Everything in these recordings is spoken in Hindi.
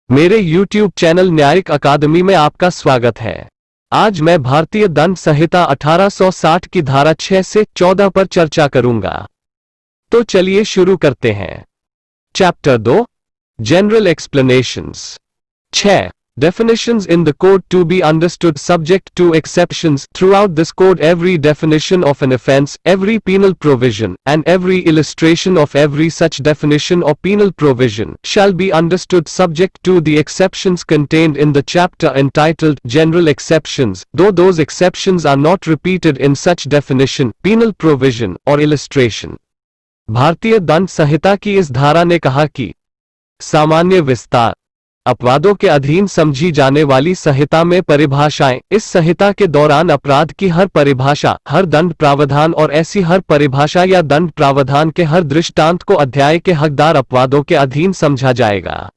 मेरे YouTube चैनल न्यायिक अकादमी में आपका स्वागत है। आज मैं भारतीय दंड संहिता 1860 की धारा 6 से 14 पर चर्चा करूंगा। तो चलिए शुरू करते हैं। Chapter 2 general explanations. 6 Definitions in the code to be understood subject to exceptions. Throughout this code every definition of an offense, every penal provision, and every illustration of every such definition or penal provision shall be understood subject to the exceptions contained in the chapter entitled General Exceptions, though those exceptions are not repeated in such definition, penal provision, or illustration. भारतीय दंड संहिता की इस धारा ने कहा कि सामान्य विस्तार अपवादों के अधीन समझी जाने वाली संहिता में परिभाषाएं, इस संहिता के दौरान अपराध की हर परिभाषा, हर दंड प्रावधान और ऐसी हर परिभाषा या दंड प्रावधान के हर दृष्टांत को अध्याय के हकदार अपवादों के अधीन समझा जाएगा।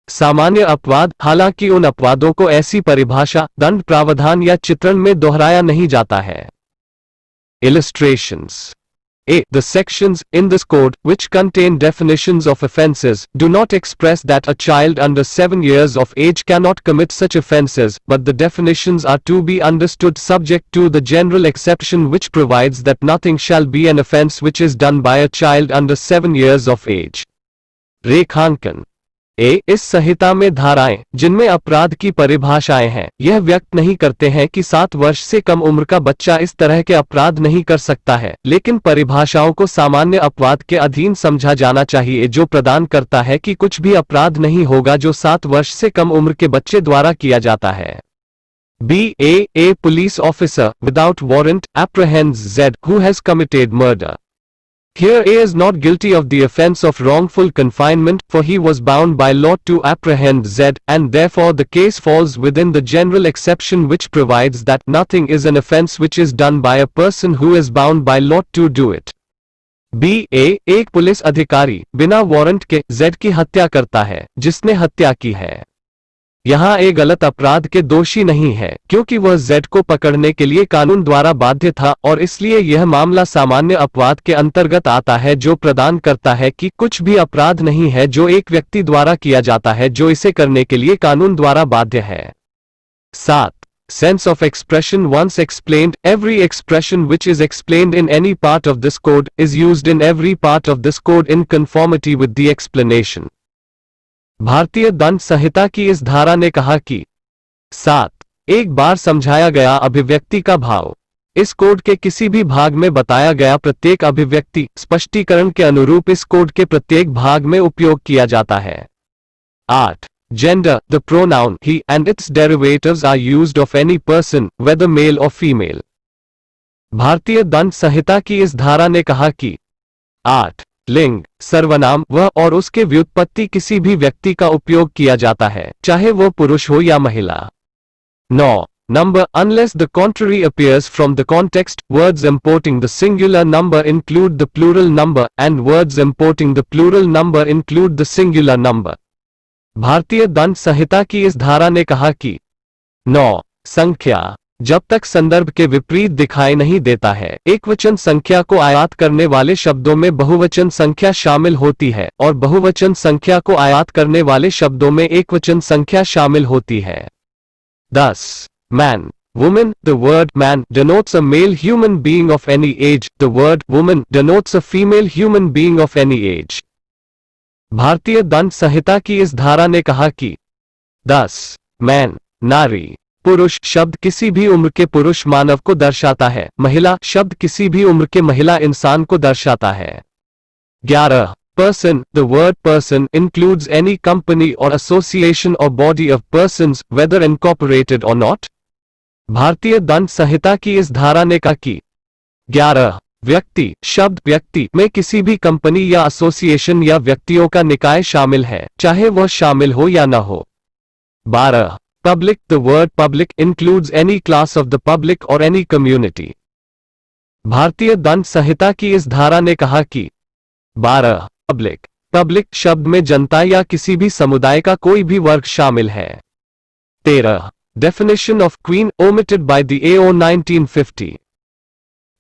सामान्य अपवाद, हालांकि उन अपवादों को ऐसी परिभाषा, दंड प्रावधान या चित्रण में दोहराया नहीं जाता है। Illustrations. A. The sections in this code, which contain definitions of offences, do not express that a child under 7 years of age cannot commit such offences, but the definitions are to be understood subject to the general exception which provides that nothing shall be an offence which is done by a child under 7 years of age. रेखांकन। इस संहिता में धाराएं, जिनमें अपराध की परिभाषाएं हैं, यह व्यक्त नहीं करते हैं कि 7 वर्ष से कम उम्र का बच्चा इस तरह के अपराध नहीं कर सकता है, लेकिन परिभाषाओं को सामान्य अपवाद के अधीन समझा जाना चाहिए जो प्रदान करता है कि कुछ भी अपराध नहीं होगा जो 7 वर्ष से कम उम्र के बच्चे द्वारा किया जाता है। A police officer without warrant apprehends Z who has committed murder. Here A is not guilty of the offence of wrongful confinement, for he was bound by law to apprehend Z, and therefore the case falls within the general exception which provides that nothing is an offence which is done by a person who is bound by law to do it. एक पुलिस अधिकारी बिना वारंट के Z की हत्या करता है जिसने हत्या की है। यहाँ एक गलत अपराध के दोषी नहीं है क्योंकि वह Z को पकड़ने के लिए कानून द्वारा बाध्य था, और इसलिए यह मामला सामान्य अपवाद के अंतर्गत आता है जो प्रदान करता है कि कुछ भी अपराध नहीं है जो एक व्यक्ति द्वारा किया जाता है जो इसे करने के लिए कानून द्वारा बाध्य है। 7 Sense of expression. Once explained, every expression which is explained in any part of this code is used in every part of this code in conformity with the explanation. भारतीय दंड संहिता की इस धारा ने कहा कि 7 एक बार समझाया गया अभिव्यक्ति का भाव। इस कोड के किसी भी भाग में बताया गया प्रत्येक अभिव्यक्ति स्पष्टीकरण के अनुरूप इस कोड के प्रत्येक भाग में उपयोग किया जाता है। 8 Gender. The pronoun he and its derivatives are used of any person, whether male or female. भारतीय दंड संहिता की इस धारा ने कहा कि 8 लिंग, सर्वनाम वह और उसके व्युत्पत्ति किसी भी व्यक्ति का उपयोग किया जाता है, चाहे वह पुरुष हो या महिला। 9 Number. Unless the contrary appears from the context, words importing the singular number include the plural number, and words importing the plural number include the singular number. भारतीय दंड संहिता की इस धारा ने कहा कि 9 संख्या जब तक संदर्भ के विपरीत दिखाई नहीं देता है, एकवचन संख्या को आयात करने वाले शब्दों में बहुवचन संख्या शामिल होती है और बहुवचन संख्या को आयात करने वाले शब्दों में एकवचन संख्या शामिल होती है। 10 Man. Woman. The word man denotes a male human being of any age. The word woman denotes a female human being of any age. भारतीय दंड संहिता की इस धारा ने कहा कि 10 Man. नारी पुरुष शब्द किसी भी उम्र के पुरुष मानव को दर्शाता है, महिला शब्द किसी भी उम्र के महिला इंसान को दर्शाता है। 11 Person. The word person includes any company or association or body of persons, whether incorporated or not. भारतीय दंड संहिता की इस धारा ने कहा कि 11 व्यक्ति शब्द व्यक्ति में किसी भी कंपनी या एसोसिएशन या व्यक्तियों का निकाय शामिल है, चाहे वह शामिल हो या न हो। 12 Public. The word public includes any class of the public or any community. भारतीय दंड संहिता की इस धारा ने कहा कि 12 Public. Public शब्द में जनता या किसी भी समुदाय का कोई भी वर्ग शामिल है। 13 Definition of queen omitted by the AO 1950.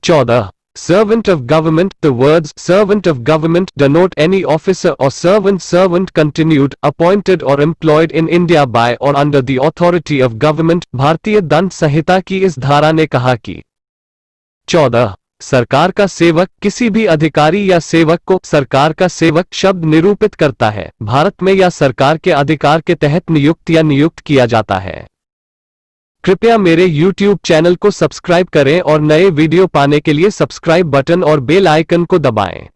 14 Servant of government. The words servant of government denote any officer or servant continued, appointed or employed in India by or under the authority of government. भारतीय दंड संहिता की इस धारा ने कहा कि 14 सरकार का सेवक किसी भी अधिकारी या सेवक को सरकार का सेवक शब्द निरूपित करता है, भारत में या सरकार के अधिकार के तहत नियुक्त या नियुक्त किया जाता है। कृपया मेरे YouTube चैनल को सब्सक्राइब करें और नए वीडियो पाने के लिए सब्सक्राइब बटन और बेल आइकन को दबाएं।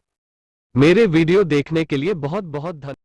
मेरे वीडियो देखने के लिए बहुत बहुत धन्यवाद।